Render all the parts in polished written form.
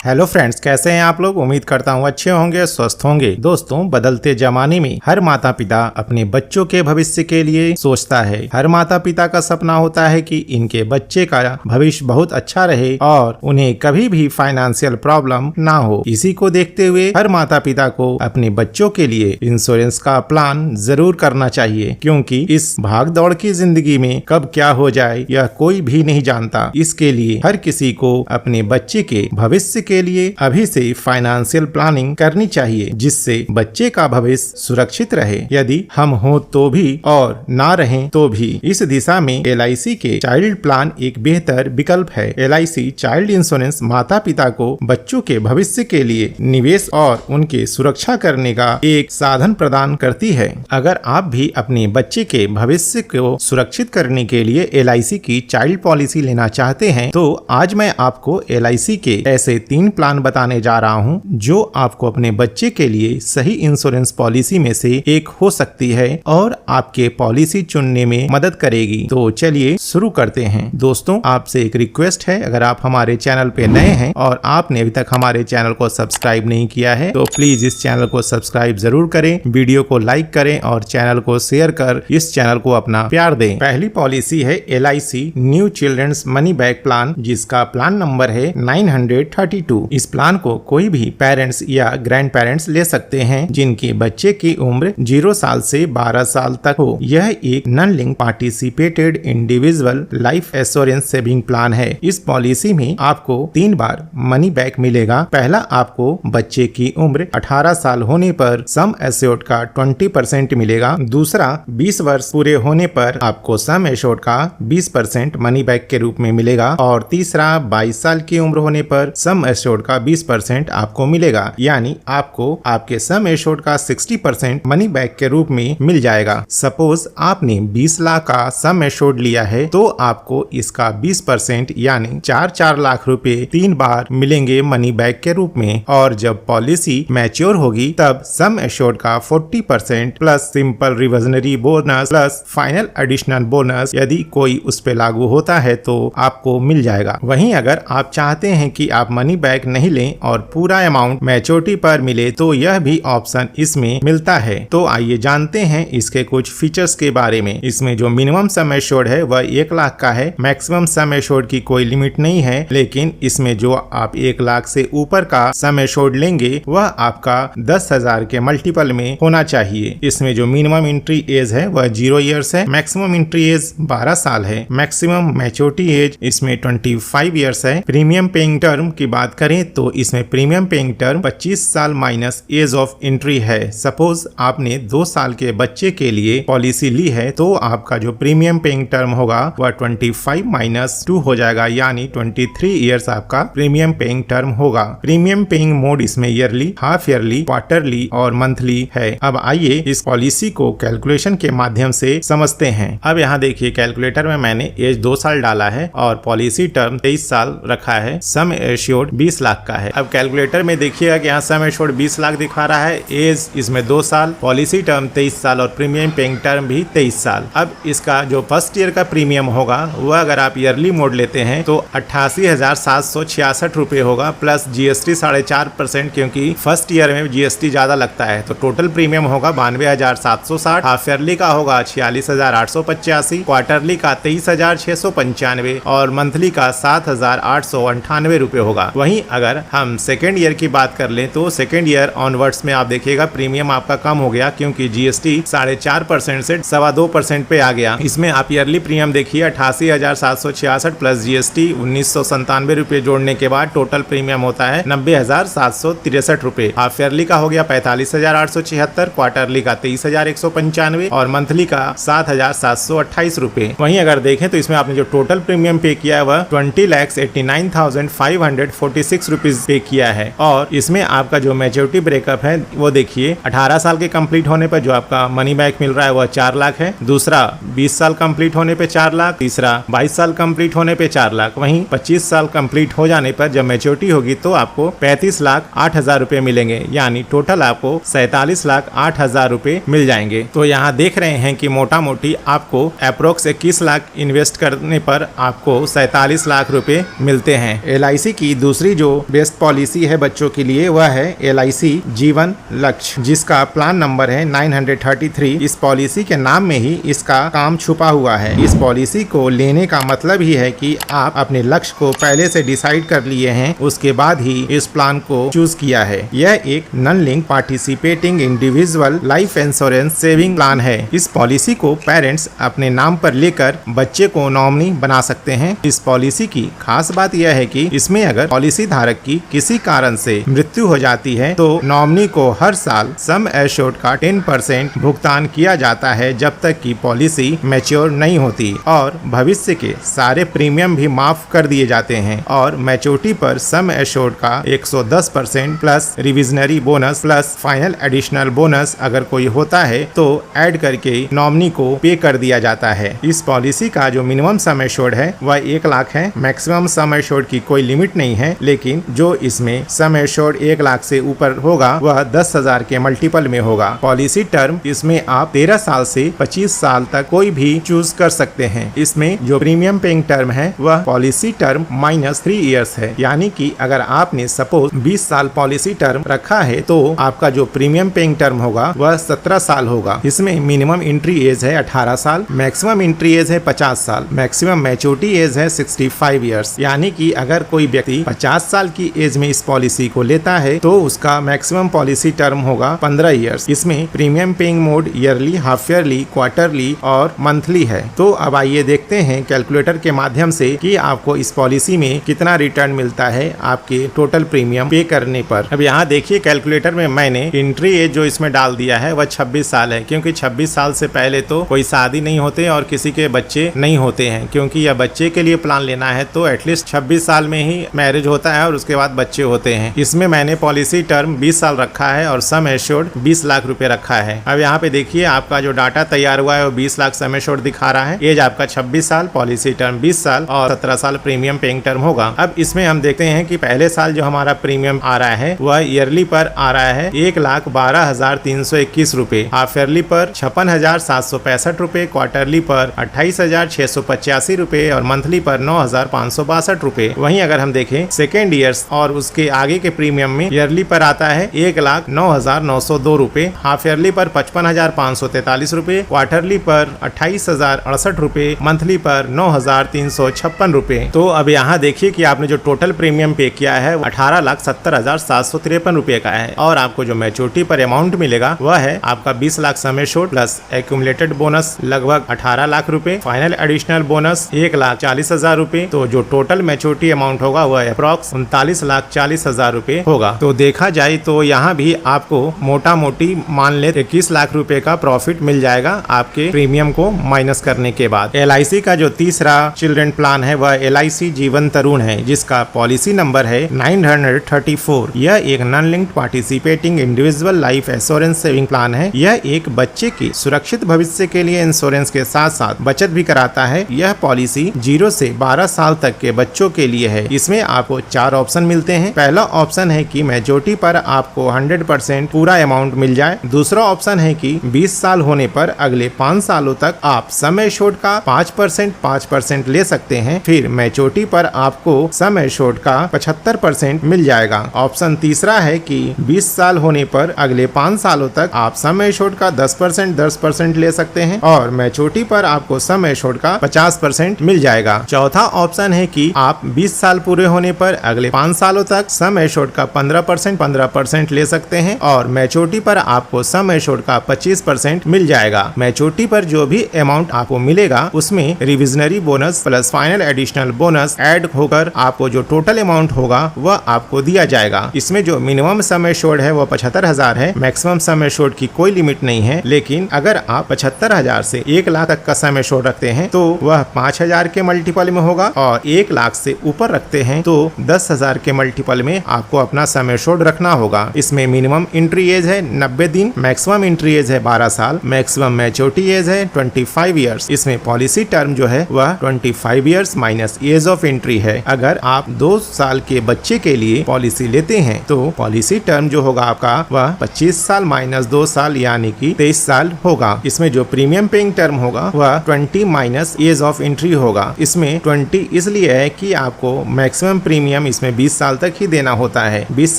Hello friends, कैसे हैं आप लोग। उम्मीद करता हूँ अच्छे होंगे, स्वस्थ होंगे। दोस्तों, बदलते जमाने में हर माता पिता अपने बच्चों के भविष्य के लिए सोचता है। हर माता पिता का सपना होता है कि इनके बच्चे का भविष्य बहुत अच्छा रहे और उन्हें कभी भी फाइनेंशियल प्रॉब्लम ना हो। इसी को देखते हुए हर माता पिता को अपने बच्चों के लिए इंश्योरेंस का प्लान जरूर करना चाहिए, क्योंकि इस भाग दौड़ की जिंदगी में कब क्या हो जाए यह कोई भी नहीं जानता। इसके लिए हर किसी को अपने बच्चे के भविष्य के लिए अभी से फाइनेंशियल प्लानिंग करनी चाहिए, जिससे बच्चे का भविष्य सुरक्षित रहे। यदि हम हो तो भी और ना रहें तो भी। इस दिशा में LIC के चाइल्ड प्लान एक बेहतर विकल्प है। LIC चाइल्ड इंश्योरेंस माता पिता को बच्चों के भविष्य के लिए निवेश और उनके सुरक्षा करने का एक साधन प्रदान करती है। अगर आप भी अपने बच्चे के भविष्य को सुरक्षित करने के लिए LIC की चाइल्ड पॉलिसी लेना चाहते हैं, तो आज मैं आपको LIC के ऐसे 3 प्लान बताने जा रहा हूं, जो आपको अपने बच्चे के लिए सही इंश्योरेंस पॉलिसी में से एक हो सकती है और आपके पॉलिसी चुनने में मदद करेगी। तो चलिए शुरू करते हैं। दोस्तों, आपसे एक रिक्वेस्ट है, अगर आप हमारे चैनल पे नए हैं और आपने अभी तक हमारे चैनल को सब्सक्राइब नहीं किया है, तो प्लीज इस चैनल को सब्सक्राइब जरूर करें, वीडियो को लाइक करें और चैनल को शेयर कर इस चैनल को अपना प्यार दें। पहली पॉलिसी है LIC new children's money back plan, जिसका प्लान नंबर है 932। इस प्लान को कोई भी पेरेंट्स या ग्रैंड पेरेंट्स ले सकते हैं जिनके बच्चे की उम्र 0 साल से 12 साल तक हो। यह एक non link participated individual life assurance saving plan है। इस पॉलिसी में आपको 3 बार मनी बैक मिलेगा। पहला, आपको बच्चे की उम्र 18 साल होने पर सम एश्योर्ड का 20% मिलेगा। दूसरा, 20 वर्ष पूरे होने पर आपको सम एश्योर्ड का 20% मनी बैक के रूप में मिलेगा। और तीसरा, 22 साल की उम्र होने पर सम एश्योर्ड का 20% आपको मिलेगा, यानी आपको आपके सम एश्योर्ड का 60% मनी बैक के रूप में मिल जाएगा। सपोज आपने 20 लाख का सम एश्योर्ड लिया है, तो आपको इसका 20% यानी 4 लाख रुपए 3 बार मिलेंगे मनी बैक के रूप में। और जब पॉलिसी मैच्योर होगी, तब सम एश्योर्ड का 40% plus simple reversionary bonus plus final additional bonus यदि कोई उस पे लागू होता है तो आपको मिल जाएगा। वहीं अगर आप चाहते हैं कि आप मनी बैक नहीं लें और पूरा अमाउंट मैच्योरिटी पर मिले, तो यह भी ऑप्शन इसमें मिलता है। तो आइए जानते हैं इसके कुछ फीचर्स के बारे में। इसमें जो मिनिमम सम एश्योर्ड है वह 1 लाख का है। मैक्सिमम सम एश्योर्ड की कोई लिमिट नहीं है, लेकिन इसमें जो आप 1 लाख से ऊपर का सम एश्योर्ड लेंगे वह आपका 10,000 के मल्टीपल में होना चाहिए। इसमें जो मिनिमम एंट्री एज है वह 0 ईयर्स है। मैक्सिमम एंट्री एज 12 साल है। मैक्सिमम मैच्योरिटी एज इसमें 25 ईयर्स है। प्रीमियम पेइंग टर्म की बात करें तो इसमें प्रीमियम पेइंग टर्म 25 साल माइनस एज ऑफ एंट्री है। सपोज आपने 2 साल के बच्चे के लिए पॉलिसी ली है, तो आपका जो प्रीमियम पेइंग टर्म होगा वह 25 माइनस 2 हो जाएगा, यानी 23 ईयर्स आपका प्रीमियम पेइंग टर्म होगा। प्रीमियम पेइंग मोड इसमें ईयरली, हाफ ईयरली, क्वार्टरली और मंथली है। अब आइए इस पॉलिसी को कैलकुलेशन के माध्यम से समझते हैं। अब यहाँ देखिए, कैलकुलेटर में मैंने एज 2 साल डाला है और पॉलिसी टर्म 23 साल रखा है। सम एश्योर्ड 20 लाख का है। अब कैलकुलेटर में देखिएगा कि यहाँ सम एश्योर्ड 20 लाख दिखा रहा है, एज इसमें 2 साल, पॉलिसी टर्म 23 साल और प्रीमियम पेइंग टर्म भी 23 साल। अब इसका जो फर्स्ट ईयर का प्रीमियम होगा वह अगर आप ईयरली मोड लेते हैं तो 88,766 रुपए होगा, प्लस GST 4.5%, क्योंकि फर्स्ट ईयर में GST ज्यादा लगता है। तो टोटल प्रीमियम होगा 92,760। हाफ ईयरली का होगा 46,885, क्वार्टरली का 23,695 और मंथली का 7,898 रुपए होगा। वहीं अगर हम सेकेंड ईयर की बात कर लें तो सेकेंड ईयर ऑनवर्ड्स में आप देखिएगा प्रीमियम आपका कम हो गया, क्योंकि GST 4.5% से 2.25% पे आ गया। इसमें आप ईयरली प्रीमियम देखिए 88,766 प्लस GST 1,997 रुपए जोड़ने के बाद टोटल प्रीमियम होता है 90,763 रुपए। हाफ ईयरली का हो गया 45,876, क्वार्टरली का 23,195 और मंथली का 7,728 रुपए। वहीं अगर देखें तो इसमें आपने जो टोटल प्रीमियम पे किया है वह 20,89,546 रुपीज पे किया है। और इसमें आपका जो मैच्योरिटी ब्रेकअप है वो देखिए, 18 साल के कंप्लीट होने पर जो आपका मनी बैक मिल रहा है वह 4 लाख है। दूसरा, 20 साल कंप्लीट होने पे 4 लाख। तीसरा, 22 साल कंप्लीट होने पे 4 लाख। वहीं 25 साल कंप्लीट हो जाने पर जब मैच्योरिटी होगी तो आपको 35,08,000 रुपए मिलेंगे, यानी टोटल आपको 47,08,000 रुपए मिल जाएंगे। तो यहाँ देख रहे हैं कि मोटा मोटी आपको अप्रोक्स 21 लाख इन्वेस्ट करने पर आपको 47 लाख रुपए मिलते हैं। LIC की दूसरी दूसरी जो बेस्ट पॉलिसी है बच्चों के लिए वह है LIC जीवन लक्ष्य, जिसका प्लान नंबर है 933। इस पॉलिसी के नाम में ही इसका काम छुपा हुआ है। इस पॉलिसी को लेने का मतलब ही है कि आप अपने लक्ष्य को पहले से डिसाइड कर लिए हैं, उसके बाद ही इस प्लान को चूज किया है। यह एक non link participating individual life insurance saving plan है। इस पॉलिसी को पेरेंट्स अपने नाम पर लेकर बच्चे को नॉमिनी बना सकते हैं। इस पॉलिसी की खास बात यह है कि इसमें अगर पॉलिसी धारक की किसी कारण से मृत्यु हो जाती है तो नॉमिनी को हर साल सम एश्योर्ड का 10% भुगतान किया जाता है जब तक कि पॉलिसी मैच्योर नहीं होती, और भविष्य के सारे प्रीमियम भी माफ कर दिए जाते हैं। और मैच्योरिटी पर सम एश्योर्ड का 110% plus revisionary bonus plus final additional bonus अगर कोई होता है तो ऐड करके नॉमिनी को पे कर दिया जाता है। इस पॉलिसी का जो मिनिमम सम एश्योर्ड है वह 1 लाख है। मैक्सिमम सम एश्योर्ड की कोई लिमिट नहीं है, लेकिन जो इसमें सम एश्योर्ड 1 लाख से ऊपर होगा वह 10,000 के मल्टीपल में होगा। पॉलिसी टर्म इसमें आप 13 साल से 25 साल तक कोई भी चूज कर सकते हैं। इसमें जो प्रीमियम पेइंग टर्म है वह पॉलिसी टर्म -3 इयर्स है, यानी कि अगर आपने सपोज 20 साल पॉलिसी टर्म रखा है तो आपका जो प्रीमियम पेइंग टर्म होगा वह 17 साल होगा। इसमें मिनिमम एंट्री एज है 18 साल, मैक्सिमम एंट्री एज है 50 साल, मैक्सिमम मैच्योरिटी एज है 65 इयर्स, यानी कि अगर कोई व्यक्ति 50 साल की एज में इस पॉलिसी को लेता है तो उसका मैक्सिमम पॉलिसी टर्म होगा 15 इयर्स। इसमें premium paying mode yearly, half yearly, quarterly और मंथली है। तो अब आइए देखते हैं कैलकुलेटर के माध्यम से कि आपको इस पॉलिसी में कितना रिटर्न मिलता है आपके टोटल प्रीमियम पे करने पर। अब यहाँ देखिए कैलकुलेटर में मैंने एंट्री एज जो इसमें डाल दिया है वह 26 साल है, क्योंकि 26 साल से पहले तो कोई शादी नहीं होते और किसी के बच्चे नहीं होते हैं। क्योंकि यह बच्चे के लिए प्लान लेना है तो एटलीस्ट 26 साल में ही मैरिज होता है और उसके बाद बच्चे होते हैं। इसमें मैंने पॉलिसी टर्म 20 साल रखा है और सम एश्योर्ड 20 लाख रुपए रखा है। अब यहाँ पे देखिए आपका जो डाटा तैयार हुआ है वो 20 लाख सम एश्योर्ड दिखा रहा है। एज आपका 26 साल, पॉलिसी टर्म 20 साल और 17 साल प्रीमियम पेइंग टर्म होगा। अब इसमें हम देखते हैं कि पहले साल जो हमारा प्रीमियम आ रहा है वह ईयरली पर आ रहा है 1,12,321 रुपए, हाफ ईयरली पर 56,765 रुपए, क्वार्टरली पर 28,685 रुपए और मंथली पर 9,562 रुपए। वहीं अगर हम देखें सेकेंड ईयर्स और उसके आगे के प्रीमियम में ईयरली पर आता है 1,09,902 रुपए, हाफ ईयरली पर 55,543 रुपए, क्वार्टरली पर 28,068 रुपए, मंथली पर 9,356 रुपए। तो अब यहाँ देखिए कि आपने जो टोटल प्रीमियम पे किया है 18,70,753 रुपए का है, और आपको जो मैच्योरिटी पर अमाउंट मिलेगा वह है आपका 20 lakh sum assured plus accumulated bonus लगभग 18 लाख रुपए, फाइनल एडिशनल बोनस 1,40,000 रुपए। तो जो टोटल मैच्योरिटी अमाउंट होगा वह अप्रॉक्स 39,40,000 रुपए होगा। तो देखा जाए तो यहाँ भी आपको मोटा मोटी मान ले 21 लाख रुपए का प्रॉफिट मिल जाएगा आपके प्रीमियम को माइनस करने के बाद। LIC का जो तीसरा चिल्ड्रन प्लान है वह LIC जीवन तरुण है, जिसका पॉलिसी नंबर है 934। यह एक non linked participating individual life insurance saving plan है। यह एक बच्चे के सुरक्षित भविष्य के लिए इंश्योरेंस के साथ साथ बचत भी कराता है। यह पॉलिसी 0 से 12 साल तक के बच्चों के लिए है। इसमें आपको 4 ऑप्शन मिलते हैं। पहला ऑप्शन है कि मैच्योरिटी पर आपको 100% पूरा अमाउंट मिल जाए। दूसरा ऑप्शन है कि 20 साल होने पर अगले 5 सालों तक आप सम एश्योर्ड का 5% ले सकते हैं। फिर मैच्योरिटी पर आपको सम एश्योर्ड का 75% मिल जाएगा। ऑप्शन तीसरा है कि 20 साल होने पर अगले 5 सालों तक आप सम एश्योर्ड का 10% ले सकते हैं और मैच्योरिटी पर आपको सम एश्योर्ड का 50% मिल जाएगा। चौथा ऑप्शन है कि आप 20 साल पूरे होने पर अगले 5 सालों तक सम एश्योर्ड का 15% ले सकते हैं और मैच्योरिटी पर आपको सम एश्योर्ड का 25% मिल जाएगा। मैच्योरिटी पर जो भी अमाउंट आपको मिलेगा उसमें revisionary bonus plus final additional bonus add होकर आपको जो टोटल अमाउंट होगा वह आपको दिया जाएगा। इसमें जो मिनिमम सम एश्योर्ड है वह 75,000 है। मैक्सिमम सम एश्योर्ड की कोई लिमिट नहीं है, लेकिन अगर आप 75,000 से 1 लाख तक का सम एश्योर्ड रखते हैं तो वह 5,000 के मल्टीपल में होगा और 1 लाख से ऊपर रखते हैं तो 10,000 के मल्टीपल में आपको अपना सम एश्योर्ड रखना होगा। इसमें मिनिमम एंट्री एज है 90 दिन, मैक्सिमम एंट्री एज है 12 साल, मैक्सिमम मैच्योरिटी एज है 25 इयर्स। इसमें पॉलिसी टर्म जो है वह 25 years minus age of entry है। अगर आप 2 साल के बच्चे के लिए पॉलिसी लेते हैं तो पॉलिसी टर्म जो होगा आपका वह 25 साल माइनस 2 साल यानी कि 23 साल होगा। इसमें जो प्रीमियम पेइंग टर्म होगा वह 20 माइनस एज ऑफ एंट्री होगा। इसमें 20 इसलिए है कि आपको मैक्सिमम प्रीमियम प्रीमियम इसमें 20 साल तक ही देना होता है। 20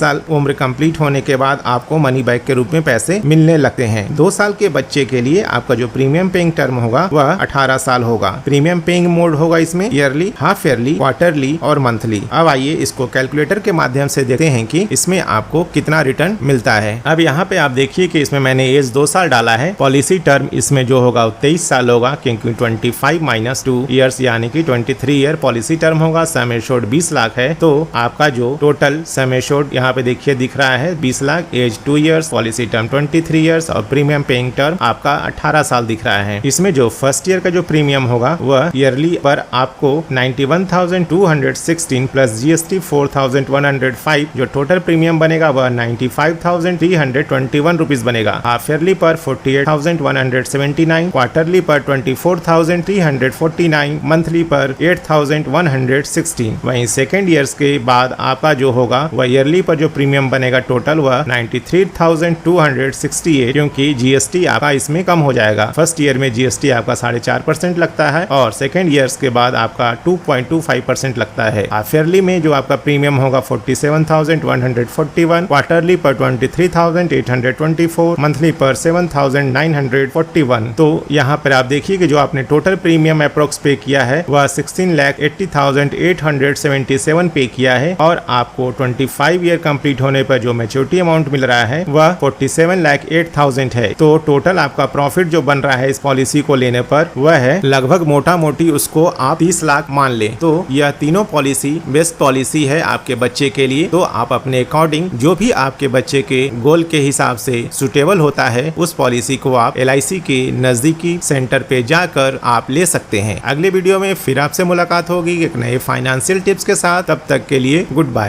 साल उम्र कंप्लीट होने के बाद आपको मनी बैक के रूप में पैसे मिलने लगते हैं। 2 साल के बच्चे के लिए आपका जो प्रीमियम पेइंग टर्म होगा वह 18 साल होगा। प्रीमियम पेइंग मोड होगा इसमें ईयरली, हाफ ईयरली, क्वार्टरली और मंथली। अब आइए इसको कैलकुलेटर के माध्यम से देखते हैं कि इसमें आपको कितना रिटर्न मिलता है। अब यहाँ पे आप देखिए कि इसमें मैंने एज 2 साल डाला है। पॉलिसी टर्म इसमें जो होगा 23 साल होगा, क्योंकि 25 - 2 ईयर्स यानी कि 23 ईयर पॉलिसी टर्म होगा। सम एश्योर्ड 20 लाख है, तो आपका जो टोटल सम एश्योर्ड यहाँ पे देखिए दिख रहा है 20 lakh, age 2 years, policy term 23 years और प्रीमियम पेइंग टर्म आपका 18 साल दिख रहा है। इसमें जो फर्स्ट ईयर का जो प्रीमियम होगा वह ईयरली पर आपको 91,216 प्लस जीएसटी 4,105, जो टोटल प्रीमियम बनेगा वह 95,321 रुपीज बनेगा। हाफ ईयरली पर 48,179, क्वार्टरली पर 24,349, मंथली पर 8,116। वहीं सेकेंड ईयर्स के बाद आपका जो होगा वह ईयरली पर जो प्रीमियम बनेगा टोटल वह 93,268, क्योंकि जीएसटी आपका इसमें कम हो जाएगा। फर्स्ट ईयर में जीएसटी आपका 4.5% लगता है और सेकेंड ईयर्स के बाद आपका 2.25% लगता है। हाफ ईयरली में जो आपका प्रीमियम होगा 47,141, क्वार्टरली पर 23,824, मंथली पर 7,941। तो यहाँ पर आप देखिए कि जो आपने टोटल प्रीमियम अप्रोक्स पे किया है वह 16,80,877 पे किया है और आपको 25 ईयर कंप्लीट होने पर जो मैच्योरिटी अमाउंट मिल रहा है वह 47,08,000 है। तो टोटल आपका प्रॉफिट जो बन रहा है इस पॉलिसी को लेने पर वह है लगभग मोटा मोटी उसको आप 30 लाख मान ले। तो यह तीनों पॉलिसी बेस्ट पॉलिसी है आपके बच्चे के लिए। तो आप अपने अकॉर्डिंग जो भी आपके बच्चे के गोल के हिसाब से सुटेबल होता है उस पॉलिसी को आप LIC के नजदीकी सेंटर पे जाकर आप ले सकते हैं। अगले वीडियो में फिर आपसे मुलाकात होगी एक नए फाइनेंशियल टिप्स के साथ। तब तक के लिए गुड बाय।